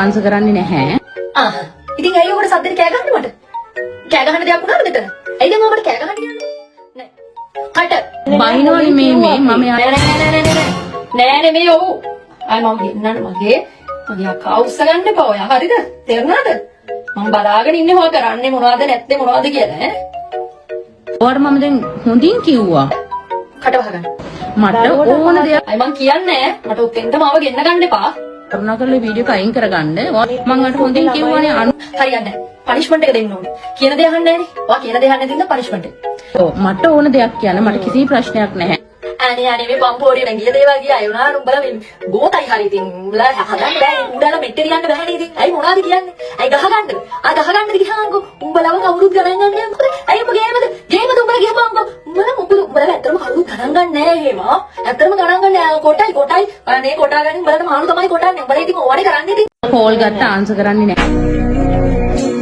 Answer කරන්නේ නැහැ. ඉතින් ඇයි ඔකට සද්දෙට කෑ ගහන්නේ මට? කෑ ගහන්න දෙයක් වුණාද මෙතන? ඇයි දැන් මට කෑ ගහන්න යන්නේ? නෑ. කට. බයිනෝයි මේ මම නෑ මේ ඔව්. අය මම ගෙන්නන්න මගේ අක්කා උස්ස ගන්න එපා ඔයා. හරිද? තේරුණාද? මම බලාගෙන ඉන්නේ හොය කරන්නේ මොනවද නැත්තේ මොනවද කියලා ඈ. ඔයාට මම දැන් හොඳින් කිව්වා. කට වහගන්න. මට ඕන දෙයක් අය මං කියන්නේ මට උතෙන්ට මාව ගෙන්න ගන්න එපා. කරුණාකරලා වීඩියෝ එක අයින් කරගන්න. මම ඔයාලට හොඳින් කිව්වනේ හරියන්නේ. පනිෂ්මන්ට් එක දෙන්න ඕනේ. කියන දේ අහන්නේ නැහනේ. ඔයා කියන දේ අහන්නේ නැතිනම් පනිෂ්මන්ට් එක. ඔව් මට ඕන දෙයක් කියන්න මට කිසි ප්‍රශ්නයක් නැහැ. අනේ මේ පම්පෝරිය නැගිය දේවල් ගියා ඒ උනාන උඹලා මේ ගෝතයි හරි ඉතින් උඹලා හදන්න බෑනේ උඹලා මෙට්ටේ යන්න බෑනේ ඉතින් ඇයි මොනවද කියන්නේ ඇයි ගහගන්නද ගහගන්නද ගියාන්කෝ උඹලව කවුරුත් ගණන් ගන්නෑ මොකද ඇයි උඹ ගේමද උඹලා ගියපන්කෝ උඹලා මොකද උඹලා ඇත්තටම කවුරුත් ගණන් ගන්නෑ එහෙම ඇත්තටම ගණන් ගන්නෑ කොටයි අනේ කොටා ගන්න උඹලට මාළු තමයි කොටන්නේ උඹලා ඉතින් ඕවනේ කරන්නේ ඉතින් කෝල් ගත්ත ආන්සර් කරන්නේ නැහැ.